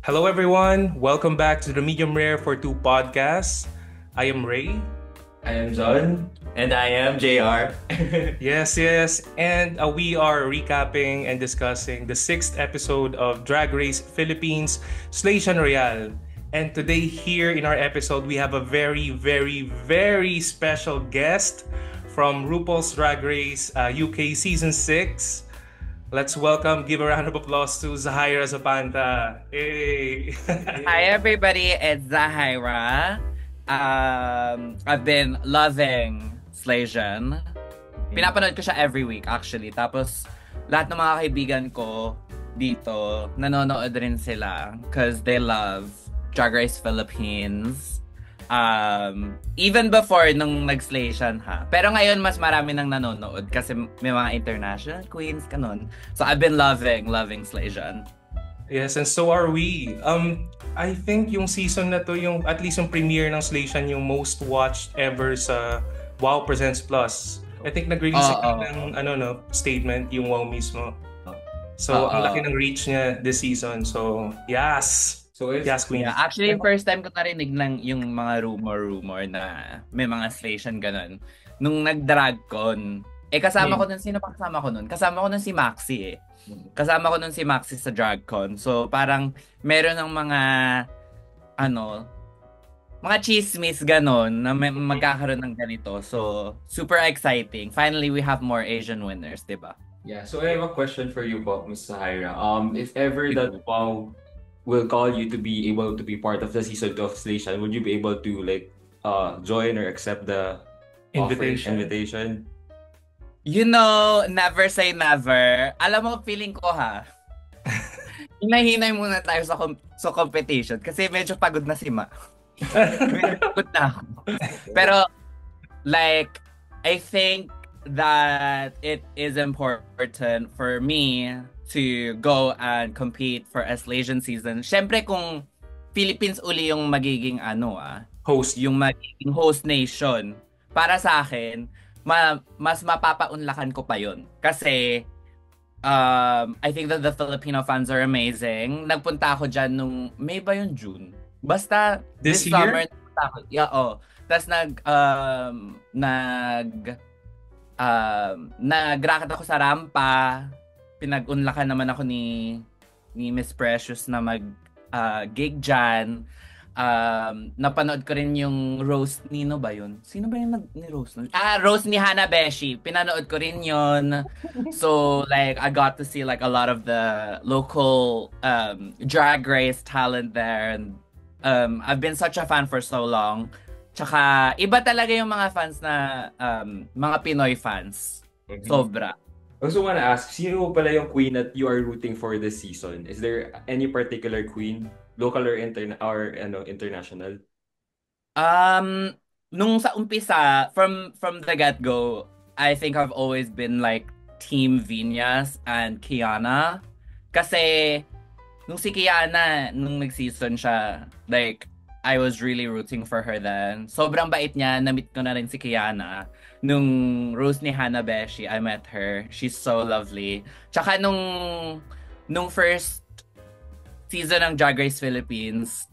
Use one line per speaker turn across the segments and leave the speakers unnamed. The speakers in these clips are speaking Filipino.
Hello, everyone. Welcome back to the Medium Rare for Two podcast. I am Ray.
I am John. And I am JR.
Yes. And we are recapping and discussing the sixth episode of Drag Race Philippines Station Royale. And today, here in our episode, we have a very special guest from RuPaul's Drag Race UK Season 6. Let's welcome, give a round of applause to Zahira Zapanta. Hey!
Hi everybody, it's Zahira. I've been loving Slaysian. Pinapanood ko siya every week actually. Tapos lahat ng mga kaibigan ko dito, nanonood rin sila because they love Drag Race Philippines. Even before nung nag-Slaysian ha. Pero ngayon mas marami nang nanonood kasi may mga international queens kanon. So I've been loving Slaysian.
Yes, and so are we. I think yung season na to, yung at least yung premiere ng Slaysian, yung most watched ever sa Wow Presents Plus. I think nag-release ng statement yung Wow mismo. So ang laki ng reach niya this season. So, yes. Yes, Queen.
Yeah, actually, first time ko narinig ng yung mga rumor na may mga Slaysian ganun. Nung nag-DragCon, kasama ko nun, sino pa kasama ko nun? Kasama ko nun si Maxi eh. Kasama ko nun si Maxi sa DragCon. So, parang meron ng mga chismis ganon na magkakaroon ng ganito. So, super exciting. Finally, we have more Asian winners, diba?
Yeah, so I have a question for you, Ms. Sahira. If ever that Wow will call you to be able to be part of the season 2 of Station, would you be able to join or accept the invitation?
You know, never say never. Alam mo, feeling ko ha. Hinahinay muna tayo sa competition kasi medyo pagod na si Ma. Medyo pagod na ako. Pero, I think that it is important for me to go and compete for a Slaysian season. Syempre kung Philippines uli yung magiging
host,
yung magiging host nation, para sa akin, mas mapapaunlakan ko pa yun. Kasi I think that the Filipino fans are amazing. Nagpunta ako dyan nung May ba yun, June? Basta
this
summer
year?
nagpunta ako. Yeah, Tapos nag-racket ako sa rampa. Pinag-unlakan naman ako ni Miss Precious na gig dyan. Napanood ko rin yung roast Nino ba yun? Sino ba yung ni-roast? Roast ni Hana Beshi. Pinanood ko rin yun. So, I got to see a lot of the local drag race talent there. And I've been such a fan for so long. Tsaka, iba talaga yung mga fans na, mga Pinoy fans.
Mm-hmm.
Sobra.
I also want to ask, sino pala yung queen that you are rooting for this season? Is there any particular queen, local or international?
Nung sa umpisa, from the get-go, I think I've always been Team Vinyas and Kiana. Kasi nung si Kiana, nung nag-season siya, I was really rooting for her then. Sobrang bait niya. Na-meet ko na rin si Kiana. Nung Rose ni Hana Beshi, I met her. She's so lovely. Tsaka nung first season ng Drag Race Philippines,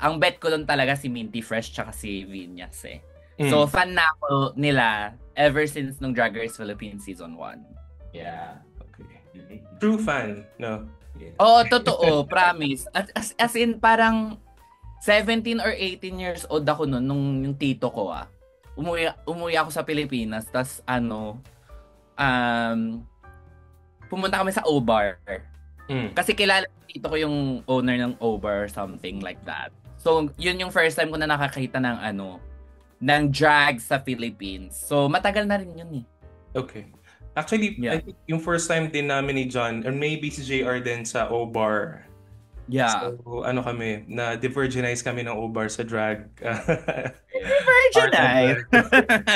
ang bet ko lang talaga si Minty Fresh tsaka si Vinyas eh. So, fan na ako nila ever since nung Drag Race Philippines Season 1.
Yeah.
Okay. True fan, no?
Yeah. Oo, totoo. Promise. As in, parang 17 or 18 years old ako noon nung yung tito ko umuwi ako sa Pilipinas tas pumunta kami sa O-Bar. Kasi kilala tito ko yung owner ng O-Bar or something like that. So yun yung first time ko na nakakita ng drag sa Philippines. So matagal na rin yun eh.
Okay. Actually, yeah. I think yung first time din namin ni John or maybe si JR din sa O-Bar.
Yeah.
So, kami, na-divergenize kami ng O-Bar sa drag.
Divergenize?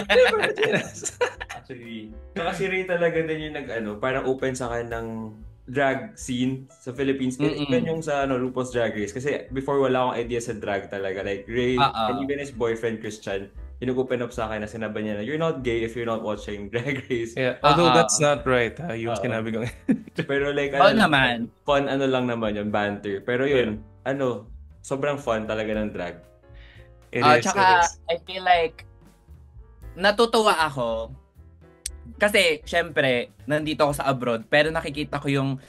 Divergenize.
Actually. So, kasi Ray talaga din yung parang open sa ng drag scene sa Philippines. Even yung sa RuPaul's Drag Race. Kasi before wala akong idea sa drag talaga. Ray, and even his boyfriend, Christian, open up sa akin na sinabi niya na you're not gay if you're not watching Drag Race.
Yeah, although that's not right, yung sinabi ko.
Pero
naman.
Fun lang naman yun, banter. Pero yun, sobrang fun talaga ng drag.
It is.
Tsaka, I feel like, natutuwa ako. Kasi, syempre, nandito ako sa abroad, pero nakikita ko yung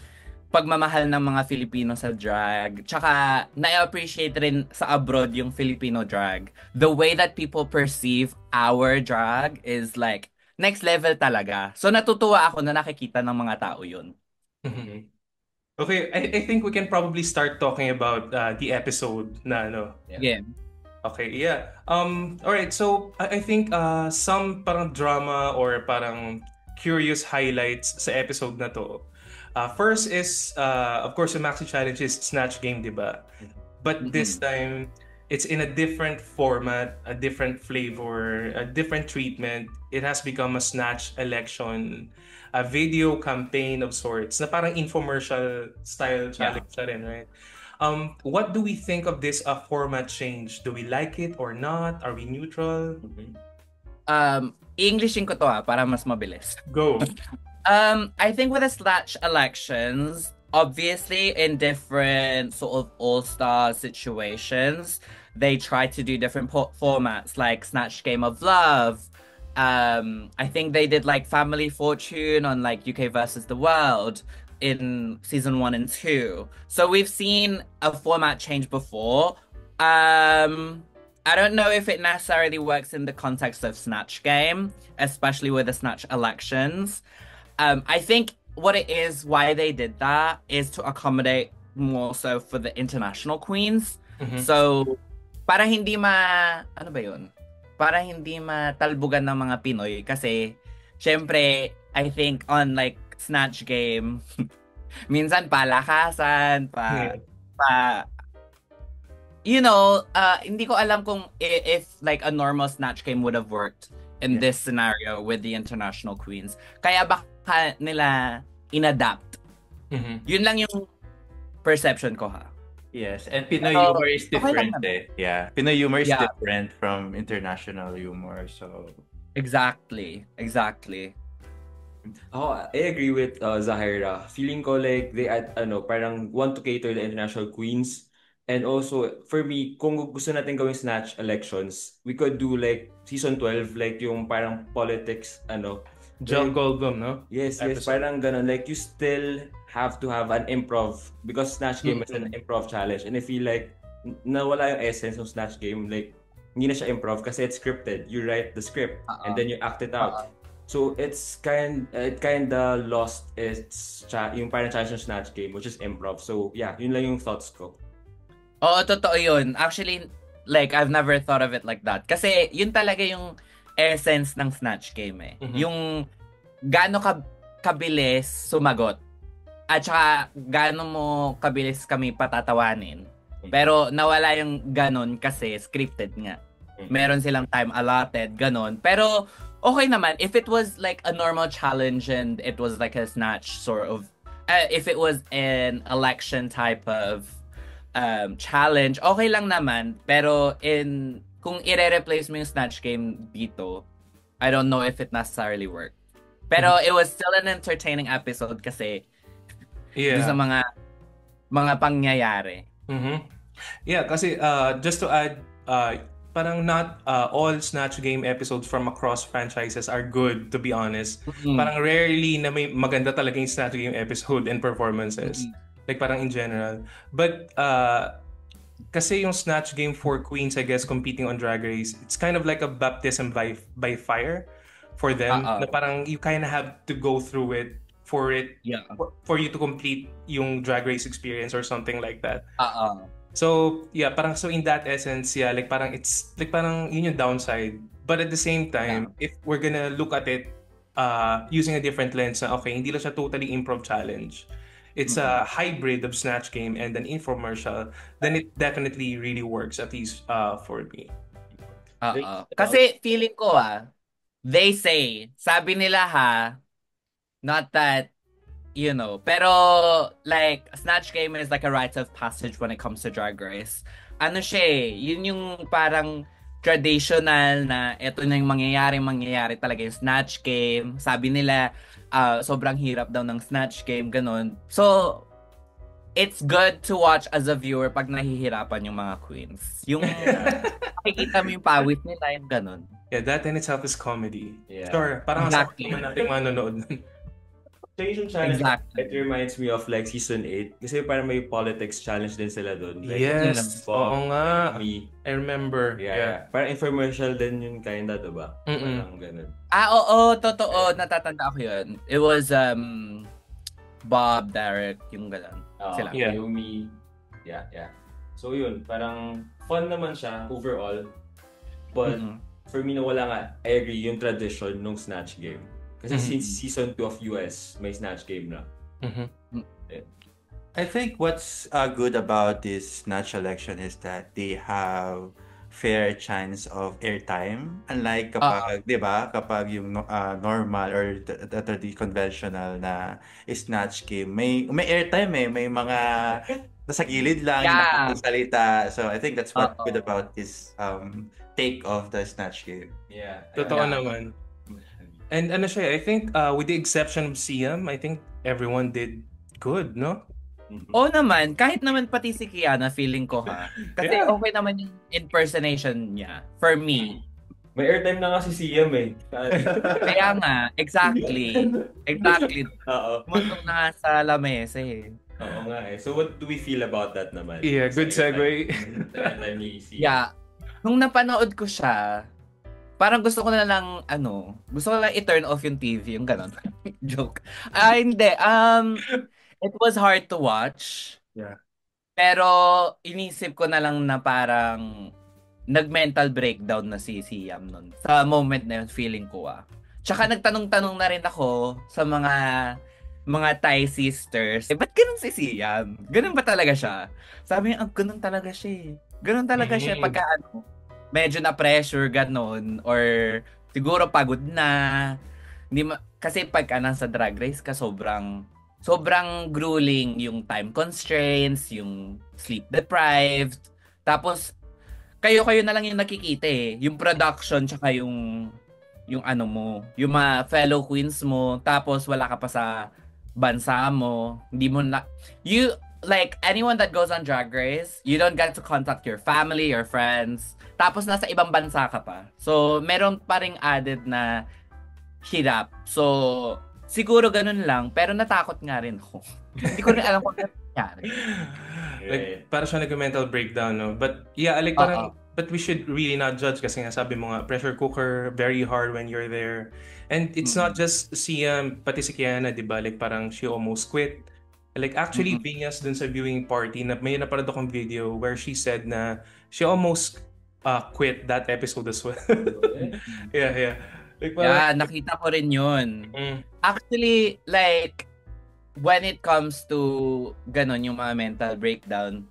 pagmamahal ng mga Filipino sa drag. Tsaka, na-appreciate rin sa abroad yung Filipino drag. The way that people perceive our drag is like, next level talaga. So, natutuwa ako na nakikita ng mga tao yun.
Mm-hmm. Okay, I think we can probably start talking about the episode na ano.
Yeah.
Okay, yeah. All right, so I think some parang drama or parang curious highlights sa episode na to. First is, of course, the Maxi Challenge is Snatch Game, diba? But this time, it's in a different format, a different flavor, a different treatment. It has become a Snatch election, a video campaign of sorts, na parang infomercial style challenge na rin, right? What do we think of this format change? Do we like it or not? Are we neutral?
Englishin ko to para mas mabilis.
Go.
I think with the Snatch elections, obviously in different sort of all-star situations, they try to do different formats like Snatch Game of Love. I think they did like Family Fortune on like UK versus the World in season 1 and 2. So we've seen a format change before. I don't know if it necessarily works in the context of Snatch Game, especially with the Snatch elections. I think what it is, why they did that, is to accommodate more so for the international queens. So, para hindi ano ba yun? Para hindi matalbugan ng mga Pinoy. Kasi, syempre, I think on like Snatch Game, minsan palakasan, you know, hindi ko alam kung if like a normal Snatch Game would have worked in this scenario with the international queens. Kaya baka nila inadapt. Yun lang yung perception ko ha.
Yes, and Pinoy humor is different Yeah, Pinoy humor is different from international humor, so...
Exactly.
Oh, I agree with Zahira. Feeling ko like they parang want to cater the international queens. And also, for me, kung gusto natin gawing Snatch elections, we could do like season 12, like yung parang politics,
John Goldblum, no?
Yes, parang ganun. Like, you still have to have an improv because Snatch Game is an improv challenge. And I feel like, nawala yung essence ng Snatch Game. Like, hindi na siya improv kasi it's scripted. You write the script and then you act it out. So, it kinda lost its yung parang challenge ng Snatch Game, which is improv. So, yeah, yun lang yung thoughts ko.
Oo, totoo yun. Actually, like, I've never thought of it like that. Kasi, yun talaga yung essence ng Snatch Game eh. Yung gaano kabilis sumagot. At saka, gaano mo kabilis kami patatawanin. Pero, nawala yung ganon kasi scripted nga. Meron silang time allotted, ganon. Pero, okay naman. If it was like a normal challenge and it was like a Snatch sort of... if it was an election type of challenge, okay lang naman. Pero kung i-replace mo yung Snatch Game dito, I don't know if it necessarily worked. Pero it was still an entertaining episode kasi sa mga pangyayari.
Yeah, kasi just to add, parang not all Snatch Game episodes from across franchises are good, to be honest. Parang rarely na may maganda talaga yung Snatch Game episode and performances. Like parang in general. But kasi yung Snatch Game for queens, I guess, competing on Drag Race, it's kind of like a baptism by fire for them. Na parang you kind of have to go through it for you to complete yung Drag Race experience or something like that. So, yeah, parang so in that essence, yeah, like parang it's like parang yun yung downside. But at the same time, if we're gonna look at it using a different lens, okay, hindi lang siya totally improv challenge. It's a hybrid of Snatch Game and an infomercial, then it definitely really works, at least for me.
Kasi feeling ko they say, sabi nila not that, you know, pero like Snatch Game is like a rite of passage when it comes to Drag Race. Ano siya yun yung parang traditional na ito na yung mangyayari talaga yung Snatch Game. Sabi nila, sobrang hirap daw ng Snatch Game, ganun. So, it's good to watch as a viewer pag nahihirapan yung mga queens. Yung makikita mo yung pawis nila, yung ganun.
Yeah, that in itself is comedy.
Yeah.
Sure, parang
Exactly.
naman natin manonood.
Yung challenge,
Exactly.
it reminds me of like season 8 kasi parang may politics challenge din sila doon. Like,
Yes, oo nga.
Me.
I remember.
Yeah. Parang infomercial din yun kinda, diba? Parang ganun.
Oo, totoo. Natatanda ako yun. It was Bob, Derek, yung ganun. Sila.
Yeah.
Yumi. Yeah. So yun, parang fun naman siya overall. But for me nawala nga, I agree, yung tradition nung Snatch Game. Kasi since season 2 of US, may Snatch Game na.
I think what's good about this Snatch election is that they have fair chance of airtime. Unlike kapag, di ba, kapag yung normal or the conventional na Snatch Game, may airtime may mga nasa gilid lang yung nakakasalita. So I think that's what's good about this take of the Snatch Game.
Yeah.
Totoo naman. And ano siya, I think with the exception of Siam, I think everyone did good, no?
Oo naman, kahit naman pati si Kiana, feeling ko ha. Kasi okay naman yung impersonation niya, for me.
May airtime na nga si Siam eh.
Kaya nga, exactly.
Oo.
Muntong na nga sa lamesa eh.
Oo nga eh. So what do we feel about that naman?
Yeah, good segue.
Airtime ni Siam.
Yeah. Nung napanood ko siya, parang gusto ko na lang, gusto ko lang i-turn off yung TV, yung ganon. Joke. Hindi. It was hard to watch.
Yeah.
Pero inisip ko na lang na parang nag-mental breakdown na si Siam nun. Sa moment na yun, feeling ko Tsaka nagtanong-tanong na rin ako sa mga Thai sisters. Ba't ganun si Siam? Ganun ba talaga siya? Sabi niya, ganun talaga siya. Ganun talaga siya pagka medyo na pressure ganon or siguro pagod na. Kasi pagka nasa Drag Race ka sobrang grueling yung time constraints, yung sleep deprived. Tapos kayo na lang yung nakikita yung production tsaka yung mo, yung mga fellow queens mo, tapos wala ka pa sa bansa mo. Hindi mo like anyone that goes on Drag Race, you don't get to contact your family, your friends. Tapos nasa ibang bansa ka pa. So, meron pa ring added na hirap. So, siguro ganun lang. Pero natakot nga rin ako. Hindi ko rin alam kung ano nangyari.
Like, para siya nag-mental breakdown, no? But, yeah, like, but we should really not judge kasi nga sabi mo nga, pressure cooker, very hard when you're there. And it's not just Siam, pati si Kiana, di ba? Like, parang she almost quit. Like, actually, Vinyas dun sa viewing party, may napanood akong video where she said na she almost quit that episode as well. Yeah. Like,
nakita ko rin yun. Actually, like, when it comes to ganon yung mga mental breakdown,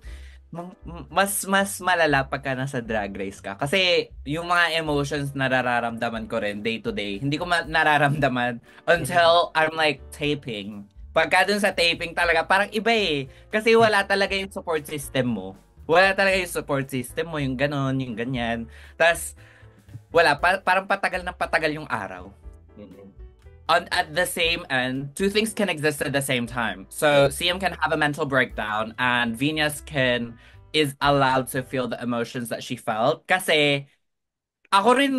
mas malala pagka nasa Drag Race ka. Kasi yung mga emotions nararamdaman ko rin day to day, hindi ko nararamdaman until I'm like taping. Pagka dun sa taping talaga, parang iba Kasi wala talaga yung support system mo. Yung ganon, yung ganyan. Tapos, wala, parang patagal yung araw. At the same end, two things can exist at the same time. So, Siam can have a mental breakdown and Venus is allowed to feel the emotions that she felt. Kasi, ako rin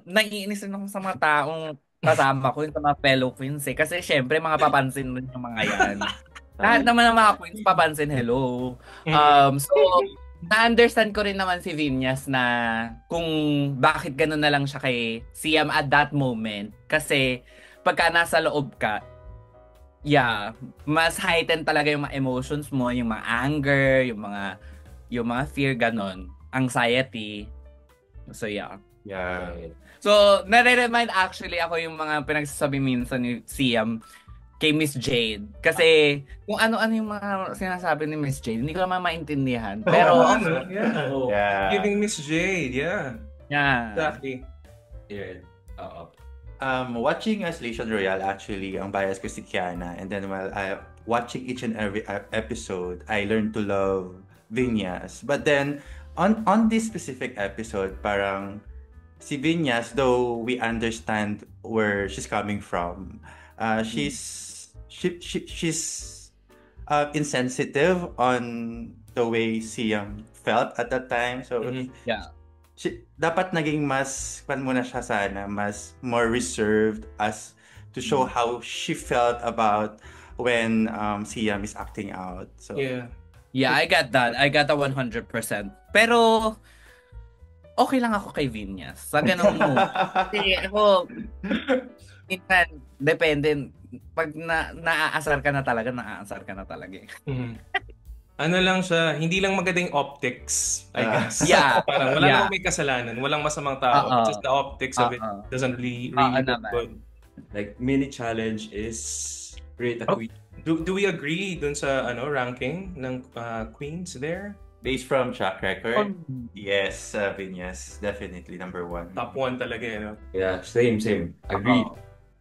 naiinis rin ako sa mga taong kasama ko, yung sa mga fellow queens Kasi, syempre, mga papansin rin yung mga yan. Lahat naman ng mga queens papansin, hello. So, na-understand ko rin naman si Vinyas na kung bakit gano'n na lang siya kay Siam at that moment. Kasi pagka nasa loob ka, mas heightened talaga yung mga emotions mo, yung mga anger, yung mga fear, gano'n. Anxiety. So, yeah. So, nare-remind actually ako yung mga pinagsasabi minsan ni Siam kay Miss Jade. Kasi kung ano-ano yung mga sinasabi ni Miss Jade, hindi ko naman maintindihan. Pero,
giving Miss Jade, yeah. Exactly.
Yeah.
Watching Slation Royale, actually, ang bias ko si Kiana. And then while watching each and every episode, I learned to love Vinyas. But then, on this specific episode, parang si Vinyas, though we understand where she's coming from, she's insensitive on the way Siam felt at that time. So,
Yeah.
dapat naging mas, muna siya sana, mas more reserved as to show how she felt about when Siam is acting out. So,
yeah, I get that. I got that 100%. Pero, okay lang ako kay Vinyas. Sa ganung moment. Kasi ako, minsan, depende. Pag naaasar ka na talaga, naaasar ka na talaga.
Ano lang siya, hindi lang magandang optics, I guess.
Yeah.
Parang wala namang may kasalanan, walang masamang tao. It's just the optics of it doesn't really look good.
Like, mini challenge is create a queen.
Do we agree dun sa ranking ng queens there?
Based from track record, yes, Vinyas, definitely number 1.
Top 1 talaga,
Yeah, same. Agree.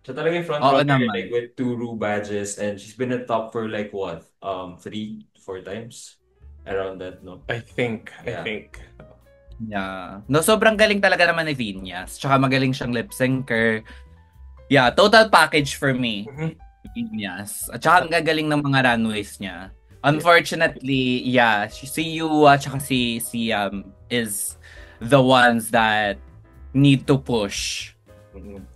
Siya talaga yung front runner, like with 2 Rue badges, and she's been at top for like what? 3-4 times? Around that, no?
I think.
Yeah. No, sobrang galing talaga naman ni Vinyas. Tsaka magaling siyang lip syncer. Yeah, total package for me. Vinyas. At tsaka ang gagaling ng mga runways niya. Unfortunately, yeah, si Yua tsaka si Siam is the ones that need to push.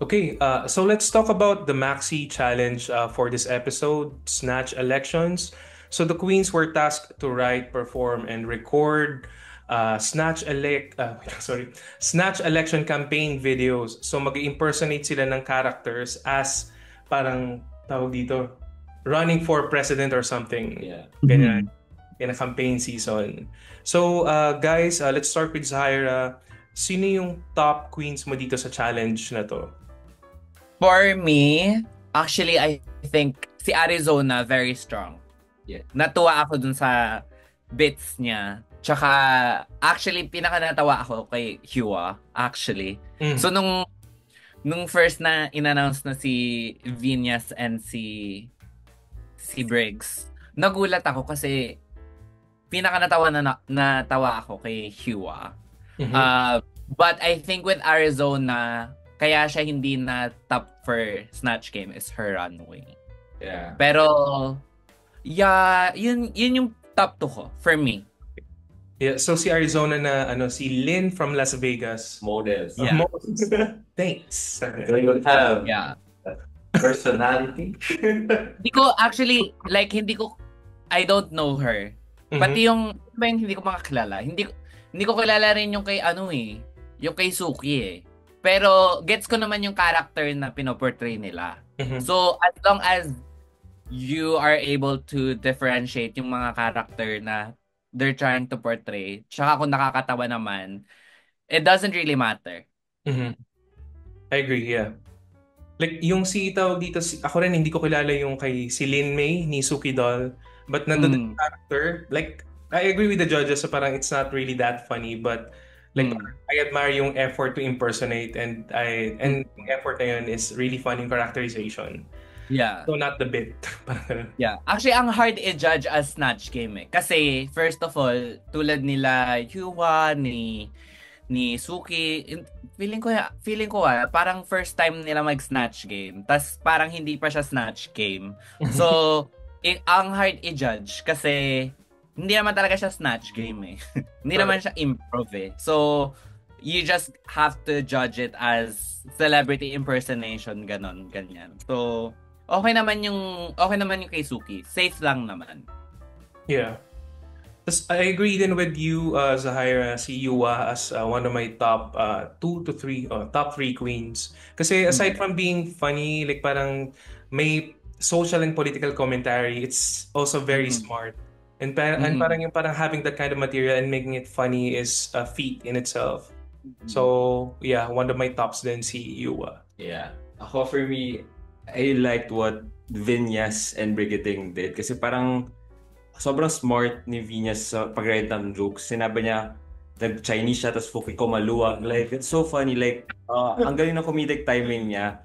Okay, so let's talk about the Maxi challenge for this episode, Snatch Elections. So the queens were tasked to write, perform, and record Snatch election campaign videos. So mag-impersonate sila ng characters as parang tawag dito, running for president or something.
Yeah.
Ganyan, in a campaign season. So guys, let's start with Zaira. Sino yung top queens mo dito sa challenge na to?
For me, actually, I think si Arizona very strong.
Yeah.
Natuwa ako dun sa bits niya. Tsaka, actually, pinaka-natawa ako kay Hua, actually. So, nung first na in-announce na si Vinyas and si Briggs, nagulat ako kasi pinaka-natawa natawa ako kay Hua. But I think with Arizona, kaya siya hindi na top for Snatch Game is her runway.
Yeah.
Pero, yeah, yun yung top 2 ko for me.
Yeah, so si Arizona na si Lynn from Las Vegas.
Models.
Yeah.
Thanks.
So you have personality.
Hindi ko actually, like, I don't know her. Pati yung hindi ko makakilala. Hindi ko kilala rin yung kay yung kay Suki . Pero gets ko naman yung character na pinoportray nila. So as long as you are able to differentiate yung mga character na they're trying to portray, tsaka kung nakakatawa naman, it doesn't really matter.
I agree, yeah. Like yung tawag dito, ako rin hindi ko kilala yung kay si Lin May ni Suki Doll, but nandun yung character, like I agree with the judges, so parang it's not really that funny, but like I admire yung effort to impersonate, and yung effort na yun is really fun in characterization.
Yeah.
So not the bit.
Yeah. Actually, ang hard i-judge as Snatch Game . Kasi first of all, tulad nila Hua, ni Suki, feeling ko parang first time nila mag-Snatch Game. Tas parang hindi pa siya Snatch Game. So, ang hard i-judge kasi hindi naman talaga siya Snatch Game . Hindi naman siya improv . So, you just have to judge it as celebrity impersonation, ganyan. So, okay naman yung kay Suki. Safe lang naman.
Yeah. I agree din with you, Zahaira, si Yua as one of my top 2 to 3 top 3 queens. Kasi aside from being funny, like parang may social and political commentary, it's also very smart. And parang having that kind of material and making it funny is a feat in itself. So, yeah, one of my tops then si Yua.
Yeah. Ako, for me, I liked what Vinyas and Brigitting did kasi parang sobrang smart ni Vinyas sa pag-write ng jokes. Sinabi niya, nag-Chinese siya, tapos fuki ko maluwag. Like, it's so funny. Like, ang galing ng comedic timing niya.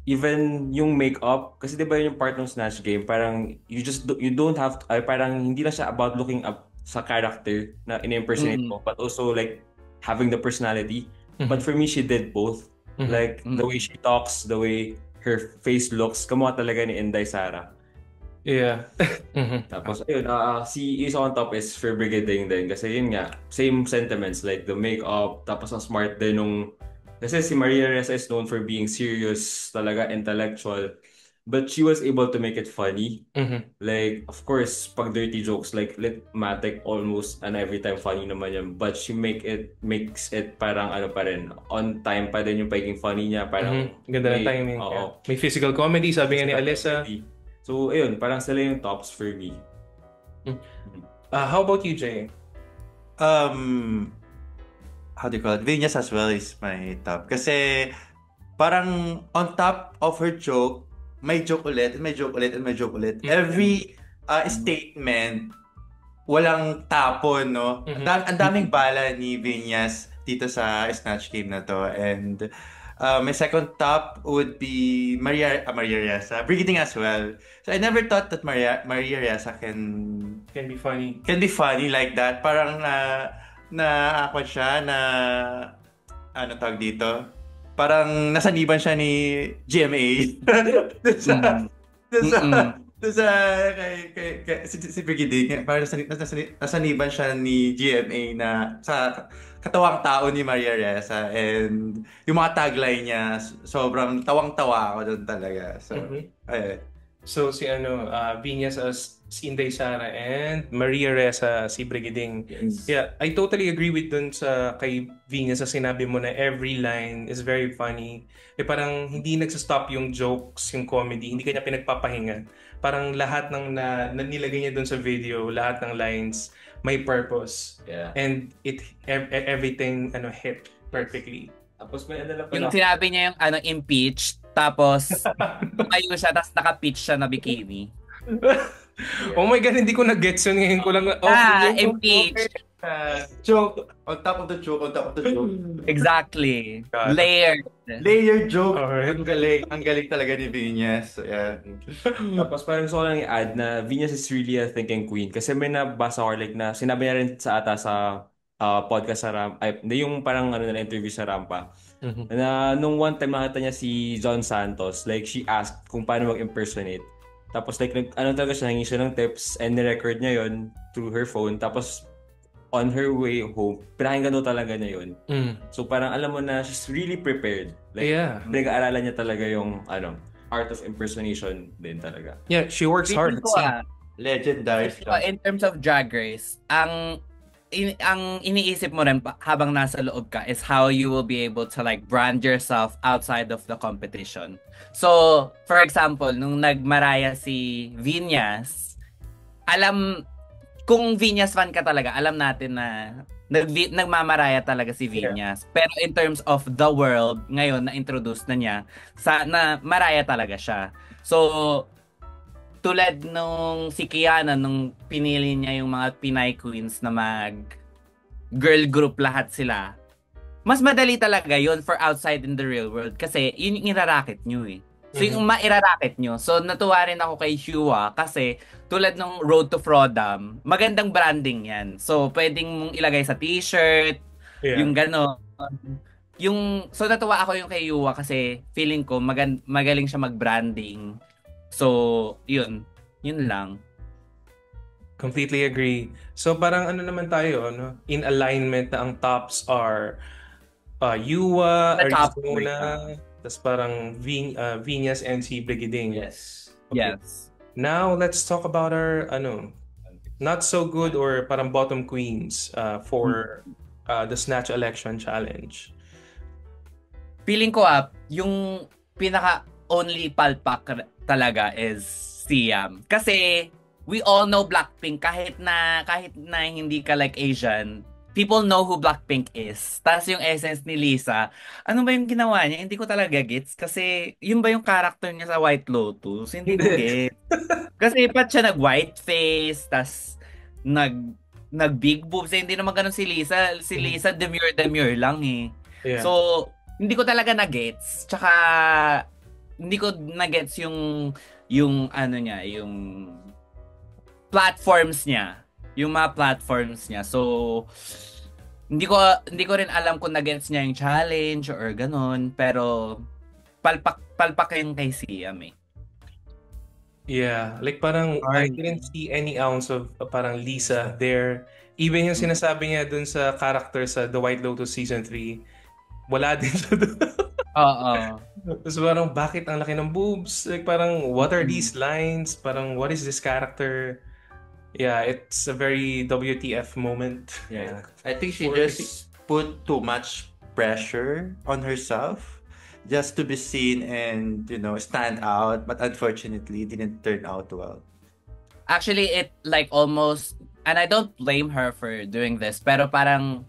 Even yung makeup, kasi diba yung part ng Snatch Game, parang you don't have to, parang hindi na siya about looking up sa character na in-impersonate mo, but also like having the personality. But for me, she did both. Like, the way she talks, the way her face looks, kamukha talaga ni Inday Sara.
Yeah.
Tapos ayun, si Isa on top is for Brigading din kasi yun nga, same sentiments like the makeup, tapos ang smart din nung kasi si Maria Ressa is known for being serious, talaga intellectual, but she was able to make it funny. Like, of course, pag dirty jokes, like litmatic almost and every time funny naman yan, but she makes it parang ano pa rin, on time pa din yung pagiging funny niya, parang
Ganda ng timing. Yeah. May physical comedy, sabi nga ni Alyssa.
So, ayun, parang sila yung tops for me.
How about you, Jay?
How do you call it? Venus as well is my top. Kasi parang on top of her joke, may joke ulit, and may joke ulit, and may joke ulit. Every statement, walang tapon, no? Ang daming bala ni Venus dito sa Snatch Game na to. And my second top would be Maria Ressa. Brigading as well. So I never thought that Maria Ressa can
be funny.
Can be funny like that. Parang ako siya na ano tawag dito? Parang nasaniban siya ni GMA. Si Brigading, parang nasaniban siya ni GMA na sa katawang tao ni Maria Ressa, and yung mga tagline niya, sobrang tawang-tawa ako doon talaga. So,
So si Venus as si Inday Sara and Maria Ressa si Brigading.
Yes.
Yeah, I totally agree with dun sa kay Venus sa sinabi mo na every line is very funny. Parang hindi nagsa-stop yung jokes, yung comedy, hindi kanya pinagpapahinga. Parang lahat ng nilagay niya dun sa video, lahat ng lines may purpose.
Yeah.
And everything hit perfectly.
Tapos may lang
yung sinabi niya yung impeach, tapos tumayo siya, tapos naka-pitch siya na bikini.
Oh my God, hindi ko na-gets yun. Ngayon ko lang.
Impeach.
Joke. On top of the joke, on top of the joke.
Exactly.
God.
Layered joke.
Alright.
Ang galing talaga ni Venus. So, yeah.
Tapos parang gusto ko lang i-add na Venus is really a thinking queen. Kasi may nabasa ko like na sinabi niya rin sa podcast sa Rampa. Hindi yung parang interview sa Rampa. Na nung one time nakita niya si John Santos, like she asked kung paano mag-impersonate. Tapos like talaga siya, nangingi siya ng tips and ni-record niya yon through her phone. Tapos on her way home, pinakinggan daw talaga niya yun. So parang alam mo na she's really prepared. Like pinag-aaralan niya talaga yung art of impersonation din talaga.
Yeah, she works hard.
Legendary stuff.
In terms of Drag Race, ang iniisip mo rin habang nasa loob ka is how you will be able to like brand yourself outside of the competition. So, for example, nung nagmaraya si Venus, kung Venus fan ka talaga, alam natin na nagmamaraya talaga si Venus. Pero in terms of the world, ngayon na-introduce na niya, na maraya talaga siya. So, tulad nung si Kiana, nung pinili niya yung mga Pinay Queens na girl group lahat sila, mas madali talaga yun for outside in the real world kasi yun yung iraraket nyo eh. So yung mairaraket nyo. So natuwa rin ako kay Hua kasi tulad nung Road to Frodam, magandang branding yan. So pwedeng mong ilagay sa t-shirt, yung gano'n. So natuwa ako yung kay Hua kasi feeling ko magaling siya mag-branding. So, yun lang.
Completely agree. So, parang naman tayo, in alignment na ang tops are Yua, Arizona, tas parang Venus and si Brigading.
Yes.
Okay.
Yes.
Now, let's talk about our, not so good or parang bottom queens for the Snatch Election Challenge.
Feeling ko yung pinaka-only palpak talaga is Siam. Kasi we all know Blackpink kahit na hindi ka like Asian, people know who Blackpink is. Tapos yung essence ni Lisa, ano ba yung ginawa niya? Hindi ko talaga gets kasi yun ba yung character niya sa White Lotus? Hindi ko gets. Kasi pat siya nag-white face, tas nag-big boobs. Hindi naman ganun si Lisa. Si Lisa demure lang eh.
Yeah.
So, hindi ko talaga na-gets. Tsaka hindi ko na-gets yung niya, yung platforms niya. Yung mga platforms niya. So, hindi ko rin alam kung na-gets niya yung challenge or ganun. Pero, palpak yung kay Siam eh.
Yeah, like parang I didn't see any ounce of parang Lisa there. Even yung sinasabi niya dun sa character sa The White Lotus Season 3, wala din siya dun.
Oo.
Tapos parang, bakit ang laki ng boobs? Like parang, what are these lines? Parang, what is this character? Yeah, it's a very WTF moment.
Yeah. I think she just put too much pressure on herself just to be seen and, stand out, but unfortunately, it didn't turn out well.
Actually, it like almost, and I don't blame her for doing this, pero parang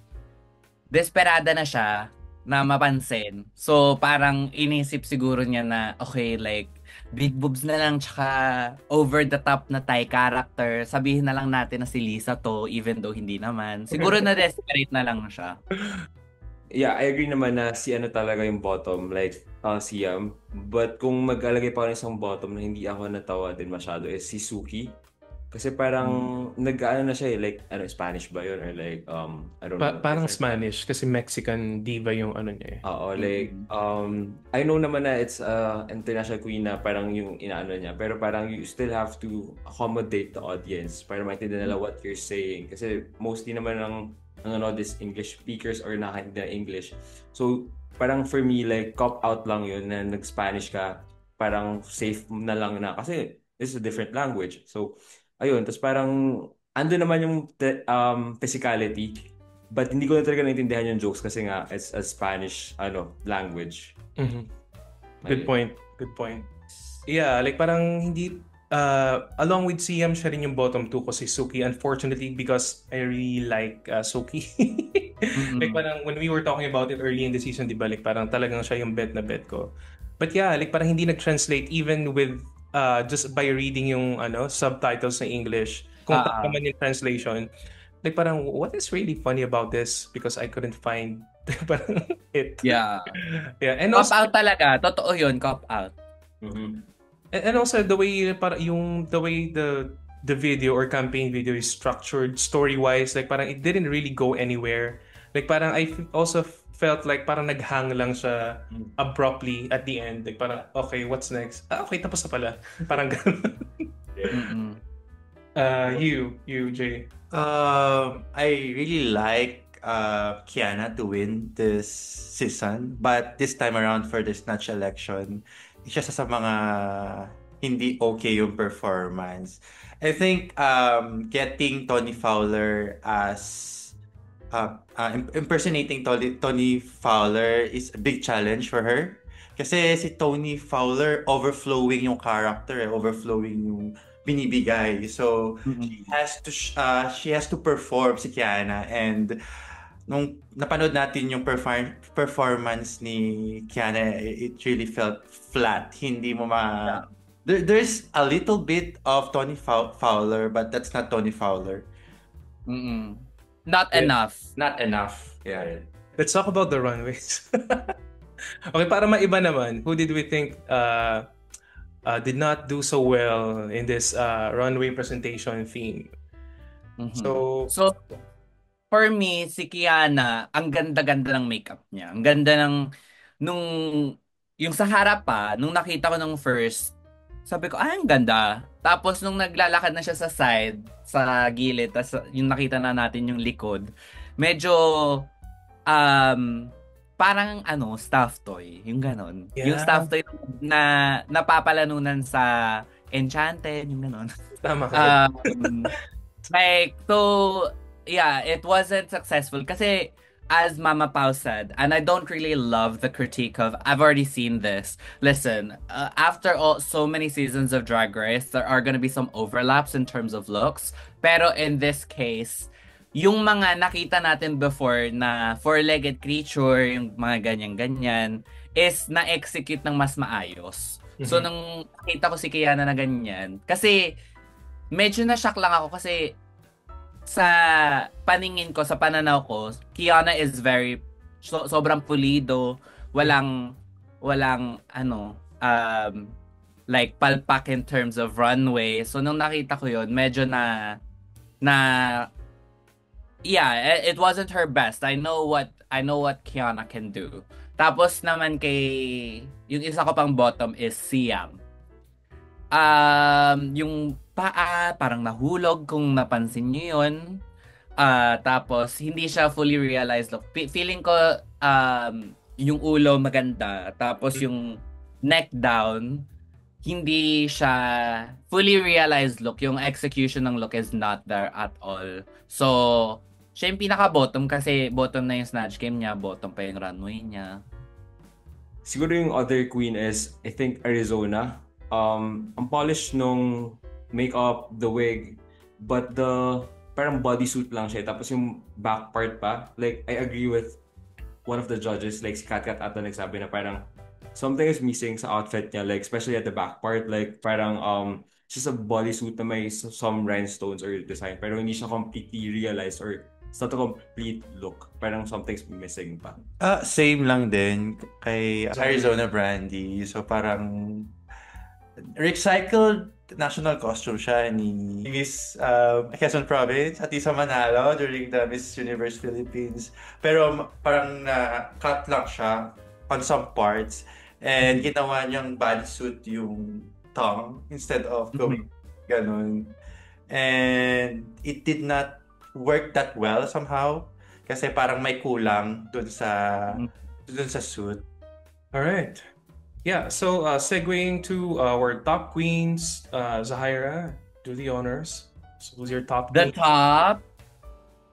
desperada na siya na mapansin. So, parang inisip siguro niya na, okay, like, big boobs na lang, tsaka over the top na Thai character. Sabihin na lang natin na si Lisa to, even though hindi naman. Siguro na desperate na lang siya.
Yeah, I agree naman na si ano talaga yung bottom, like Siam. But kung mag-alagay pa ako ng isang bottom na hindi ako natawa din masyado is si Suki. Kasi parang nag-ano na siya like Spanish ba yun? Or like, I don't know.
Parang Spanish kasi Mexican diva yung ano niya eh.
Oo, like, I know naman na it's international queen na parang yung inaano niya. Pero parang you still have to accommodate the audience para maintindihan nila what you're saying. Kasi mostly naman ang nanonood is English speakers or nakakaintindi English. So, parang for me, like, cop out lang yun na nag-Spanish ka. Parang safe na lang na. Kasi this is a different language. So, ayun, tapos parang ando naman yung physicality, but hindi ko na talaga naintindihan yung jokes kasi nga it's a Spanish language.
Good point. Yeah, like parang hindi along with Siam, siya rin yung bottom 2 ko si Suki, unfortunately, because I really like Suki. Like parang when we were talking about it early in the season, di ba, like parang talagang siya yung bet ko. But yeah, like parang hindi nag-translate even with just by reading yung subtitles na English. Kung naman yung translation, like parang what is really funny about this, because I couldn't find parang it.
Yeah.
Yeah, and
cop
also,
out talaga. Totoo yun, cop out.
And also the way the video or campaign video is structured story-wise, like parang it didn't really go anywhere. Like parang I also felt like parang naghang lang siya abruptly at the end. Like parang, okay, what's next? Okay, tapos na pala. Parang ganun. You, Jay.
I really like Kiana to win this season, but this time around for the Snatch election, isa sa mga hindi okay yung performance. I think getting Tony Fowler as impersonating Tony Fowler is a big challenge for her. Kasi si Tony Fowler, overflowing yung character, overflowing yung binibigay. So, she has to perform si Kiana. And nung napanood natin yung performance ni Kiana, it really felt flat. Hindi mo There's a little bit of Tony Fowler, but that's not Tony Fowler.
Not enough.
Not enough. Yeah.
Let's talk about the runways. Okay, para maiba naman, who did we think did not do so well in this runway presentation theme? So
for me, si Kiana, ang ganda-ganda ng makeup niya. Ang ganda yung sa harap nung nakita ko nung first, sabi ko, ang ganda. Tapos nung naglalakad na siya sa side, sa gilid, tapos yung nakita na natin yung likod, medyo parang stuffed toy, yung ganon.
Yeah.
Yung stuffed toy na napapalanunan sa Enchanted, yung ganon.
Tama ka.
Yeah, it wasn't successful kasi as Mama Pao said, and I don't really love the critique of, I've already seen this. Listen, after so many seasons of Drag Race, there are gonna be some overlaps in terms of looks. Pero in this case, yung mga nakita natin before na four-legged creature, yung mga ganyan-ganyan, is na-execute ng mas maayos. So, nung nakita ko si Kiana na ganyan, kasi medyo na-shock lang ako kasi sa paningin ko, sa pananaw ko, Kiana is very sobrang pulido, walang like palpak in terms of runway. So nung nakita ko yun, medyo yeah, it wasn't her best. I know what Kiana can do. Tapos naman yung isa ko pang bottom is Siam. Yung paa parang nahulog kung napansin niyo yun. Tapos hindi siya fully realized look. Feeling ko yung ulo maganda, tapos yung neck down hindi siya fully realized look. Yung execution ng look is not there at all. So, siya yung pinaka-bottom kasi bottom na yung snatch game niya, bottom pa yung runway niya.
Siguro yung other queen is, I think, Arizona. Ang polish nung makeup, the wig, but the parang bodysuit lang siya. Tapos yung back part pa, like, I agree with one of the judges, like si Kat ata nagsabi na parang something is missing sa outfit niya, like especially at the back part, like parang it's just a bodysuit na may some rhinestones or design, pero hindi siya completely realized or it's not a complete look. Parang something's missing pa.
Same lang din kay Arizona Brandy. So parang recycled national costume siya ni Miss Quezon Province at Isa Manalo during the Miss Universe Philippines. Pero parang cut lang siya on some parts and ginawa niyang bodysuit yung tongue instead of going ganun. And it did not work that well somehow kasi parang may kulang dun sa suit.
All right. Yeah, so segueing to our top queens, Zahira, do the honors. So who's your top
The
queen?
top?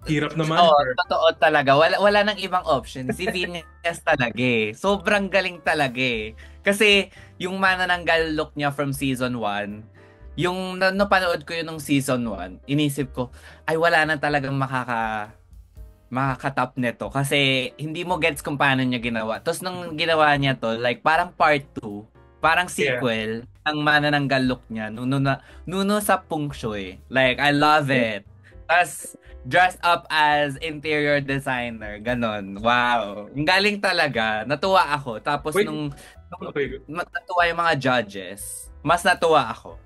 Hirap naman.
Totoo talaga. Wala nang ibang option. Si Venus talaga eh. Sobrang galing talaga eh. Kasi yung manananggal look niya from season 1, yung napanood ko yun nung season 1, inisip ko, ay wala na talagang makakatop nito kasi hindi mo gets kung paano niya ginawa. Tapos nung ginawa niya to, like parang part 2, parang sequel ng manananggal look niya. Nuno sa Pung Shui. Like, I love it. Tapos dressed up as interior designer. Ganon. Wow. Ang galing talaga. Natuwa ako. Tapos nung natuwa yung mga judges, mas natuwa ako.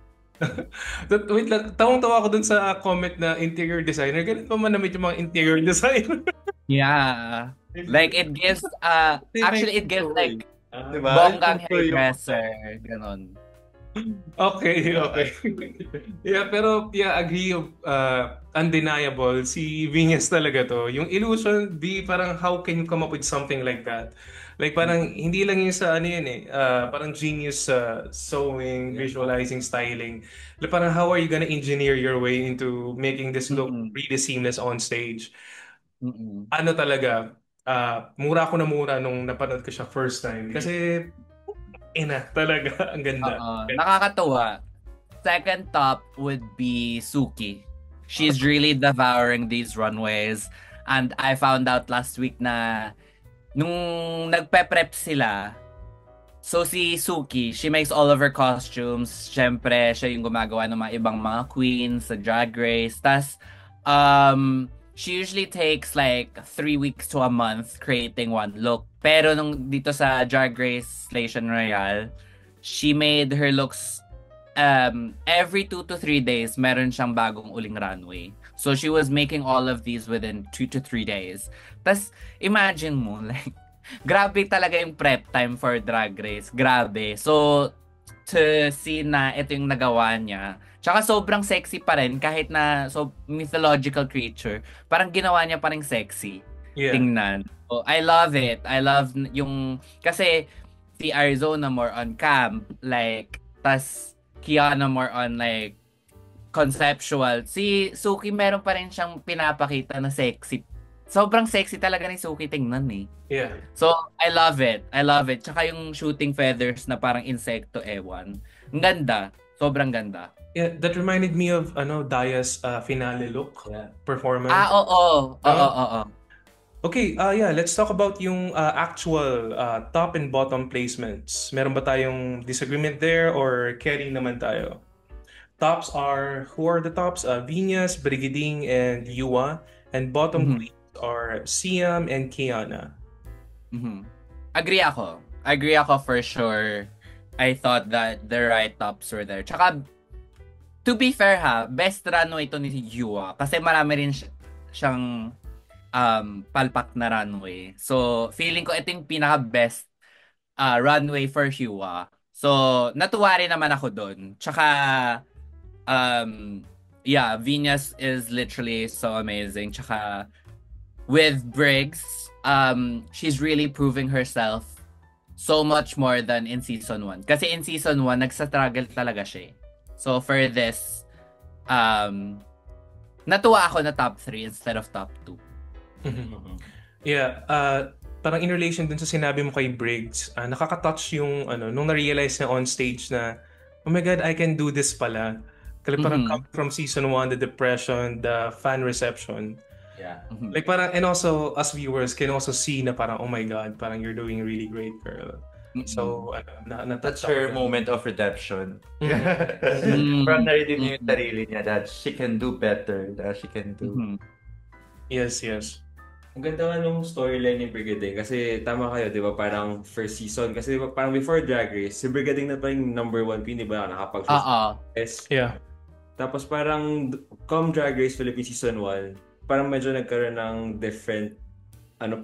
Wait lang, tawang-tawa ako dun sa comment na interior designer. Ganun pa man naman yung mga interior designer.
Yeah. Like it gives actually it gives like
diba?
bonggang hairdresser, ganon.
Okay. Yeah, pero agree, undeniable si Venus talaga to. Yung illusion, parang how can you come up with something like that? Like parang hindi lang yun sa ano yun parang genius sewing, visualizing, styling. Like parang how are you gonna engineer your way into making this look really seamless on stage? Ano talaga, mura ako na mura nung napanood ko siya first time. Kasi talaga, ang ganda.
Nakakatuwa. Second top would be Suki. She's really devouring these runways. And I found out last week na nung nagpe-prep sila, so si Suki, she makes all of her costumes. Siyempre, siya yung gumagawa ng mga ibang mga queens sa Drag Race. Tas, she usually takes like 3 weeks to a month creating one look. Pero nung dito sa Drag Race Station Royale, she made her looks every 2 to 3 days, meron siyang bagong uling runway. So she was making all of these within 2 to 3 days. Tas imagine mo, like, grabe talaga yung prep time for Drag Race. Grabe. So, to see na ito yung nagawa niya. Tsaka sobrang sexy pa rin kahit na mythological creature. Parang ginawa niya pa rin sexy. Yeah. Tingnan. So, I love it. I love yung... Kasi si Arizona more on camp. Like, tas Kiana more on like conceptual. Si Suki meron pa rin siyang pinapakita na sexy. Sobrang sexy talaga ni Suki tingnan eh.
Yeah.
So, I love it. I love it. Tsaka yung shooting feathers na parang insekto ewan. Ang ganda. Sobrang ganda.
Yeah, that reminded me of Daya's finale look performance.
Oo.
Okay, let's talk about yung actual top and bottom placements. Meron ba tayong disagreement there or carry naman tayo? Tops who are the tops? Venus, Brigading, and Yua. And bottom queens are Siam and Kiana.
Agree ako for sure. I thought that the right tops were there. Tsaka, to be fair best runway ito ni Yua. Kasi marami rin siyang palpak na runway. So, feeling ko ito yung pinaka-best runway for Yua. So, natuwa rin naman ako doon. Tsaka, yeah, Venus is literally so amazing. Tsaka, with Briggs, she's really proving herself so much more than in season 1. Kasi in season 1, nagsastruggle talaga siya. So, for this, natuwa ako na top 3 instead of top 2.
Yeah, parang in relation dun sa sinabi mo kay Briggs, nakaka-touch yung nung na-realize na on stage na, oh my God, I can do this pala. Kasi parang come from season 1, the depression, the fan reception.
Yeah.
Like parang, and also us viewers can also see na parang, oh my God, parang you're doing really great, girl. So,
that's her moment of redemption. Parang narinig niya yung sarili niya that she can do better, that she can do.
Yes.
Ang ganda nga nung storyline ni Brigading kasi tama kayo, di ba? Parang first season. Kasi di ba, parang before Drag Race, si Brigading na pa yung number 1 queen, di ba? Nakapag-show.
Yeah.
Tapos parang come Drag Race Philippines season 1, parang medyo nagkaroon ng different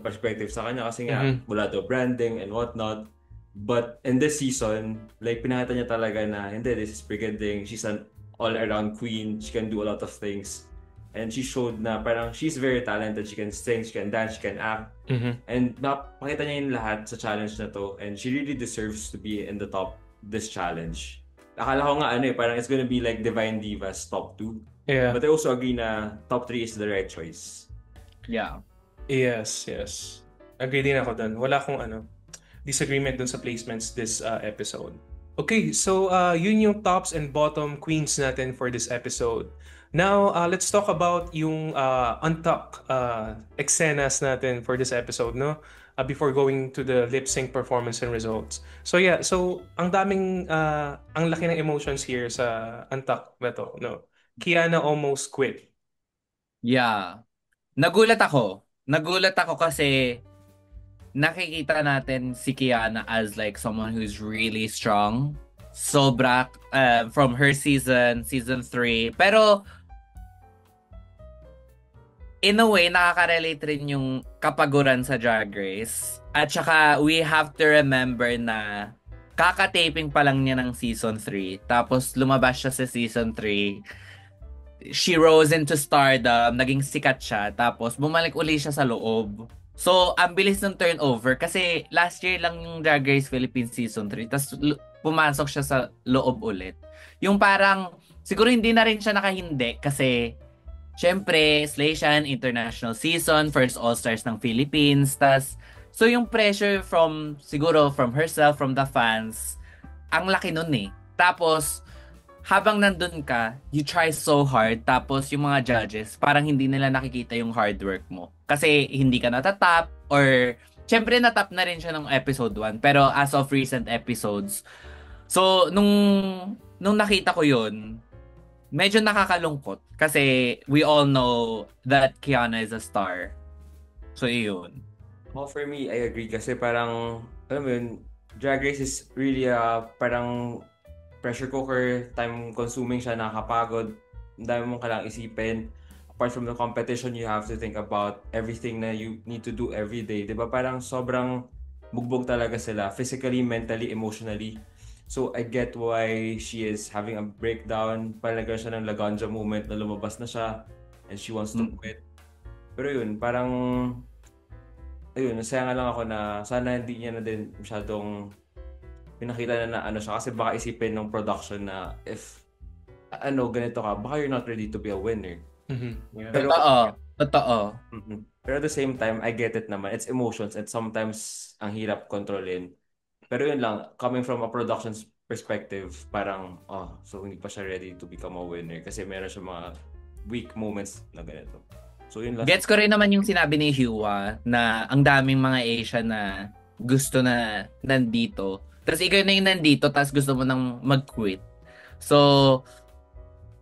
perspective sa kanya kasi nga mula to branding and whatnot. But in this season, like pinakita niya talaga na hindi, this is Brigading. She's an all-around queen. She can do a lot of things. And she showed na parang she's very talented. She can sing, she can dance, she can act. And napakita niya yung lahat sa challenge na to. And she really deserves to be in the top this challenge. Akala ko nga parang it's gonna be like Divine Divas top 2.
Yeah.
But I also agree na top 3 is the right choice.
Yeah.
Yes. Agree din ako dun. Wala akong disagreement dun sa placements this episode. Okay, so yun yung tops and bottom queens natin for this episode. Now, let's talk about yung untucked exenas natin for this episode, no? Before going to the lip sync performance and results. So yeah, ang laki ng emotions here sa untucked na to, no? Kiana almost quit.
Yeah. Nagulat ako kasi nakikita natin si Kiana as like someone who's really strong. Sobra from her season 3. Pero in a way, nakaka-relate rin yung kapaguran sa Drag Race. At saka, we have to remember na kaka-taping pa lang niya ng season 3. Tapos, lumabas siya sa season 3. She rose into stardom, naging sikat siya. Tapos, bumalik uli siya sa loob. So, ang bilis ng turnover. Kasi, last year lang yung Drag Race Philippines season 3. Tapos, pumasok siya sa loob ulit. Yung parang, siguro hindi na rin siya nakahindi kasi syempre, Slayshan, international season, first All-Stars ng Philippines. So yung pressure from herself, from the fans, ang laki nun eh. Tapos, habang nandun ka, you try so hard. Tapos yung mga judges, parang hindi nila nakikita yung hard work mo. Kasi hindi ka natatap or syempre natap na rin siya ng episode 1. Pero as of recent episodes, so nung nakita ko yun, medyo nakakalungkot kasi we all know that Kiana is a star. So, yun.
Well, for me, I agree kasi parang, alam mo yun, Drag Race is really parang pressure cooker, time consuming siya, nakakapagod, ang dami mong kailangang isipin. Apart from the competition, you have to think about everything na you need to do every day. Diba? Parang sobrang bugbog talaga sila, physically, mentally, emotionally. So, I get why she is having a breakdown. Parang siya ng Laganja moment na lumabas na siya and she wants to quit. Pero yun, parang nasaya nga lang ako na sana hindi niya na din masyadong pinakita na siya. Kasi baka isipin ng production na if ganito ka, baka you're not ready to be a winner.
Yeah.
Totoo.
Pero at the same time, I get it naman. It's emotions and sometimes ang hirap kontrolin. Pero yun lang, coming from a production's perspective, parang, so hindi pa siya ready to become a winner kasi meron siya mga weak moments na ganito. So yun lang.
Gets ko rin naman yung sinabi ni Hua na ang daming mga Asian na gusto na nandito. Tapos ikaw na yung nandito, tapos gusto mo nang mag-quit. So,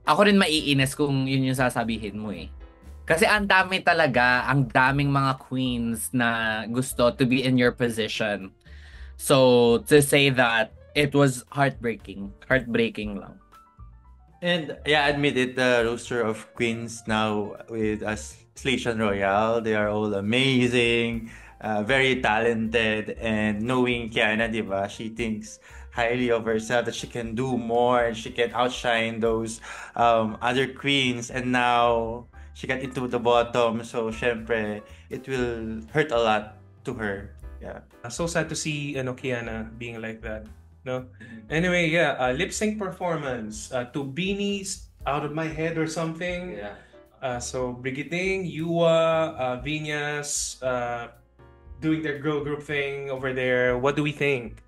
ako rin maiinis kung yun yung sasabihin mo eh. Kasi ang daming mga queens na gusto to be in your position. So, to say that, it was heartbreaking lang.
And yeah, admit it, the roster of queens now with us, Slayshan Royale, they are all amazing, very talented, and knowing Kiana, diba, she thinks highly of herself that she can do more and she can outshine those other queens, and now she got into the bottom. So syempre, it will hurt a lot to her. Yeah.
So sad to see Kiana being like that. No. Anyway, yeah, lip sync performance to Beanie's Out of My Head or something.
Yeah.
So Brigitte, Yua, Vinyas, doing their girl group thing over there. What do we think?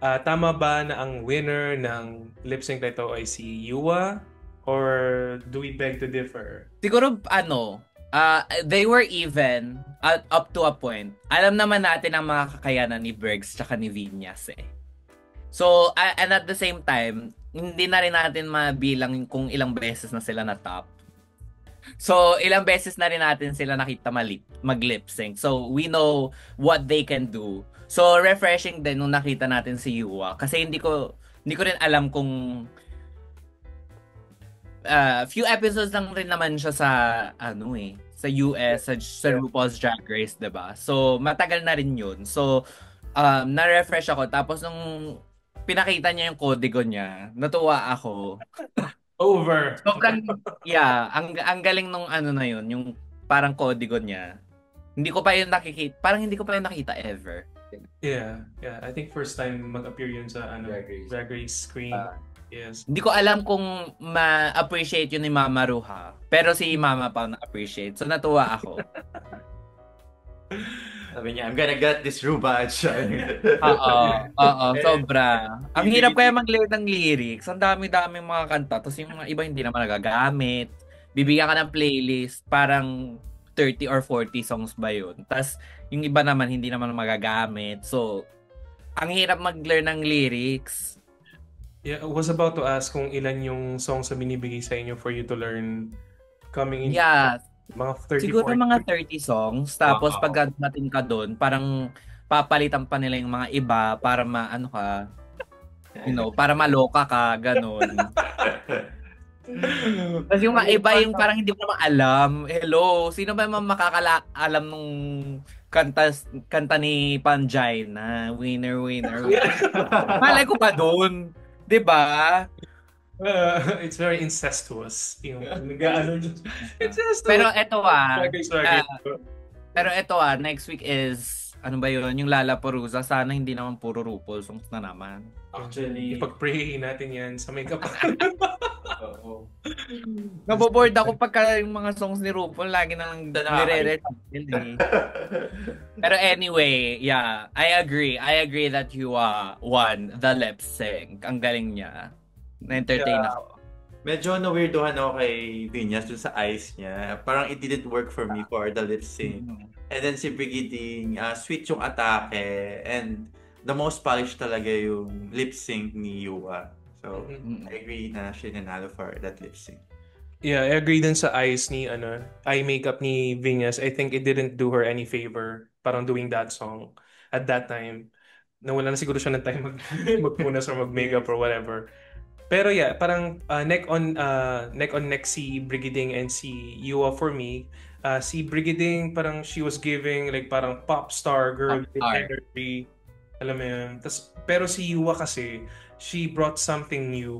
Tama ba na ang winner ng lip sync na ito ay si Yua? Or do we beg to differ?
Siguro they were even up to a point. Alam naman natin ang mga kakayanan ni Bergs tsaka ni Vinyas eh. So, and at the same time, hindi na rin natin mabilang kung ilang beses na sila na top. So, ilang beses na rin natin sila nakita mag-lip sync. So, we know what they can do. So, refreshing din nung nakita natin si Yua. Kasi hindi ko rin alam kung few episodes lang rin naman siya sa sa US, sa RuPaul's Drag Race, 'di ba? So, matagal na rin 'yun. So, na-refresh ako. Tapos nung pinakita niya yung kodigo niya, natuwa ako.
Over.
Sobrang, yeah, ang galing nung na yun, yung parang kodigo niya. Hindi ko pa yun nakita ever.
Yeah. I think first time mag-appear yun sa Drag Race screen. Yes.
Hindi ko alam kung ma-appreciate yun ni Mama Ruha. Pero si Mama pa na-appreciate. So natuwa ako.
Sabi niya, I'm gonna get this rubach.
Oo, sobra. Ang hirap kaya mag-lead ng lyrics. Ang dami-daming mga kanta. Tapos yung mga iba hindi naman nagagamit. Bibigyan ka ng playlist. Parang 30 or 40 songs ba yun? Tapos yung iba naman hindi naman magagamit. So, ang hirap mag-learn ng lyrics.
Yeah, I was about to ask kung ilan yung songs na binibigay sa inyo for you to learn coming in.
Yeah.
Mga 30,
siguro
40.
mga 30 songs. Tapos pag natin ka doon, parang papalitan pa nila yung mga iba para para maloka ka, ganun. Kasi yung mga iba yung parang hindi mo naman alam. Hello, sino ba naman makakaalam nung kanta ni Panjay na winner. Malay ko pa doon. 'Di ba?
It's very incestuous.
Incestuous. Pero ito next week is ano ba yun? Yung Lollapalooza. Sana hindi naman puro RuPaul songs na naman.
Actually, ipag-pray natin yan sa makeup.
Oo.
Naboboard ako pagka yung mga songs ni RuPaul lagi nang nire-recycle eh. Pero anyway, yeah, I agree that you won the lip sync. Ang galing niya. Na-entertain ako.
Medyo na-weirdohan ako kay Vinyas dun sa eyes niya. Parang it didn't work for me for the lip sync. And then si Brigitte, sweet yung atake. And the most polished talaga yung lip sync ni Yua. So, I agree na siya nanalo for that lip sync.
Yeah, I agree din sa eyes ni eye makeup ni Vinyas. I think it didn't do her any favor parang doing that song at that time. Nawala na siguro siya ng time magpunas or mag-makeup or whatever. Pero yeah, parang neck on neck si Brigitte and si Yua for me. Si Brigitte parang she was giving like parang pop star girl energy. Alam mo yun. Pero si Yua kasi, she brought something new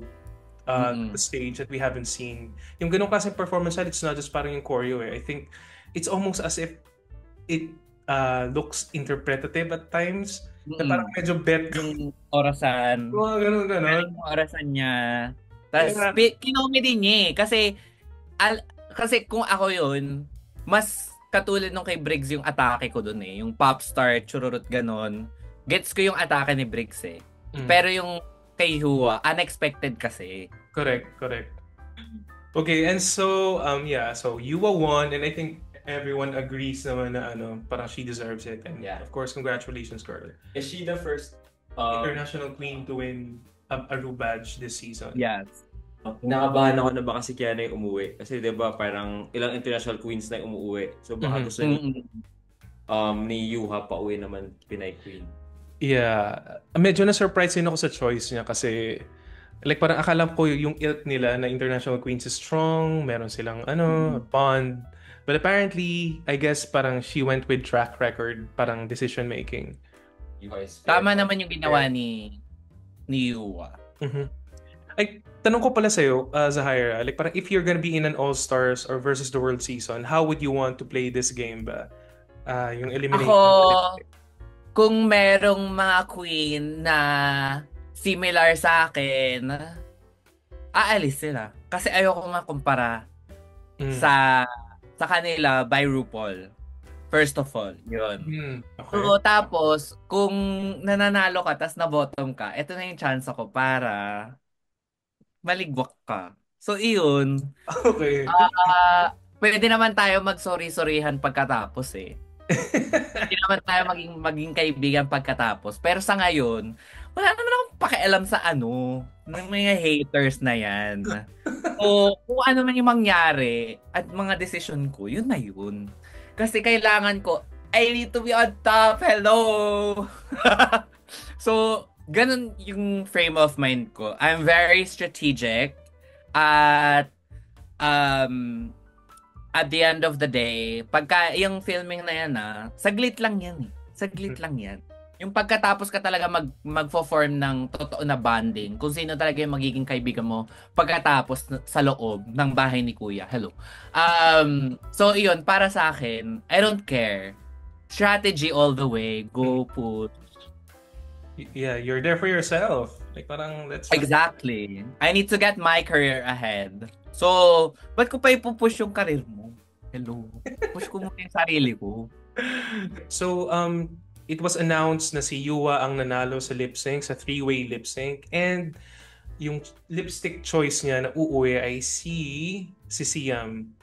to the stage that we haven't seen. Yung ganong klaseng performance, it's not just parang yung choreo eh. I think it's almost as if it looks interpretative at times. Na parang medyo bet
yung orasan.
Ganun.
Yung orasan niya. Tapos, kinomedy niya eh. Kasi kung ako yun, mas katulad nung kay Briggs yung atake ko dun eh. Yung pop star, chururut ganon. Gets ko yung atake ni Briggs eh. Pero yung kay Yua, unexpected kasi.
Correct. Okay, and so, so Yua won, and I think everyone agrees naman na parang she deserves it. And of course, congratulations, girl.
Is she the first
international queen to win a Ru badge this season?
Yes.
Nakabahan ako na baka si Kiana yung umuwi. Kasi 'di ba parang ilang international queens na yung umuwi. So baka gusto ni Yuha pa uwi naman Pinay Queen.
Yeah. Medyo na-surprise din ako sa choice niya kasi like parang akala ko yung ilk nila na international queens is strong, meron silang bond. But apparently, I guess parang she went with track record, parang decision making.
Tama naman yung ginawa ni ni Yuwa.
Mm-hmm. Ay, tanong ko pala sa'yo, Zahira, like parang if you're gonna be in an All-Stars or versus the World Season, how would you want to play this game ba? Yung elimination.
Ako, kung merong mga queen na similar sa akin, aalis sila. Kasi ayoko nga kumpara sa kanila by RuPaul. First of all, yun.
Okay.
So, tapos, kung nananalo ka, tas na-bottom ka, ito na yung chance ako para maligwak ka. So, iyon.
Okay.
Pwede naman tayo mag-sorry-sorryhan pagkatapos eh. Hindi naman tayo maging kaibigan pagkatapos. Pero sa ngayon, wala naman akong pakialam sa ng mga haters na yan. So, kung ano man yung mangyari at mga decision ko, yun na yun. Kasi kailangan ko, I need to be on top. Hello! So, ganun yung frame of mind ko. I'm very strategic. At at the end of the day, pagka yung filming na yan saglit lang yan eh. Saglit lang yan. Yung pagkatapos ka talaga magfo-form ng totoo na bonding, kung sino talaga yung magiging kaibigan mo pagkatapos sa loob ng bahay ni Kuya. Hello. So yun, para sa akin, I don't care. Strategy all the way. Go put.
Yeah, you're there for yourself. Like parang
Exactly. I need to get my career ahead. So, ba't ko pa ipupush yung career mo? Hello. Push ko muna yung sarili ko.
So, it was announced na si Yuwa ang nanalo sa lip sync, sa three-way lip sync. And yung lipstick choice niya na uuwi ay si Siam.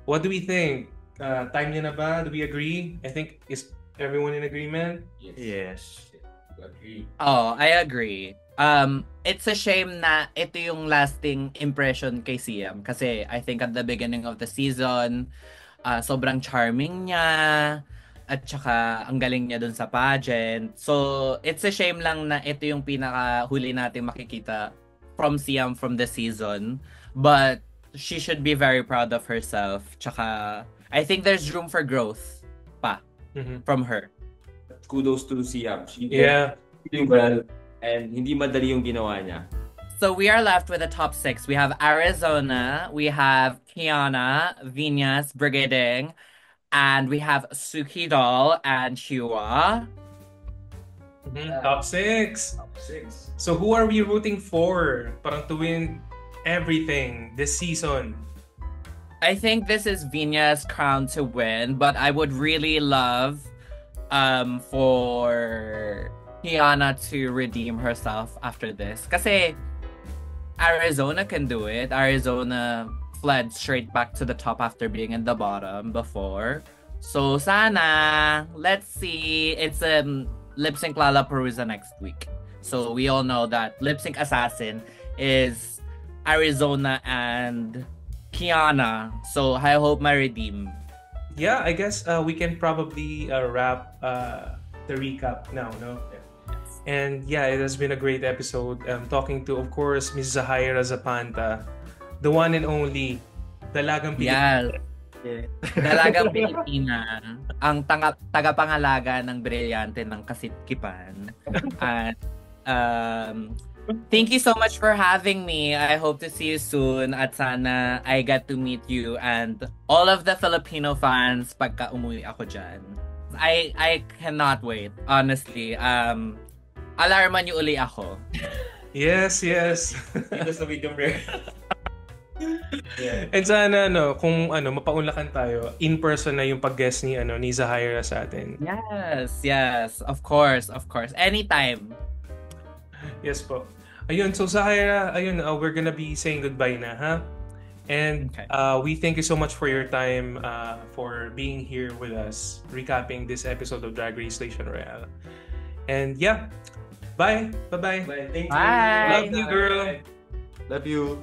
What do we think? Time niya na ba? Do we agree? I think, is everyone in agreement?
Yes.
Agree.
Oh, I agree. It's a shame na ito yung lasting impression kay Siam. Kasi I think at the beginning of the season, sobrang charming niya. At saka ang galing niya dun sa pageant. So, it's a shame lang na ito yung pinakahuli natin makikita from Siam from the season. But she should be very proud of herself. Tsaka, I think there's room for growth pa from her.
Kudos to Siam. She
Yeah.
did well. And hindi madali yung ginawa niya.
So we are left with the top 6. We have Arizona, we have Kiana, Vinyas, Brigading, and we have Suki Doll and Shua.
Top 6.
Top 6.
So who are we rooting for? Parang to win everything this season.
I think this is Vinyas' crown to win, but I would really love for Kiana to redeem herself after this. Kasi Arizona can do it. Arizona fled straight back to the top after being in the bottom before. So sana, let's see. It's Lip Sync Lollapalooza next week. So we all know that Lip Sync Assassin is Arizona and Kiana. So I hope my redeem.
Yeah, I guess we can probably wrap the recap now, no? And yeah, it has been a great episode. Talking to, of course, Ms. Zahira Zapanta, the one and only Dalagang Pilipina.
Yeah. Dalagang Pilipina, ang tagapangalaga ng brilyante ng Kasitkipan. And thank you so much for having me. I hope to see you soon at sana I get to meet you and all of the Filipino fans pagka umuwi ako dyan. I cannot wait, honestly. Alarman niyo uli ako.
Yes.
Dito sa medium rare.
Yeah. And sana kung mapaunlakan tayo, in person na yung pag-guest ni Zahira sa atin.
Yes, of course. Anytime.
Yes po. Ayun, so Zahira, we're gonna be saying goodbye na, ha? And we thank you so much for your time, for being here with us, recapping this episode of Drag Race Station Royale. And yeah, bye. Bye-bye.
Bye. Thank you.
Bye.
Love you, girl.
Love you.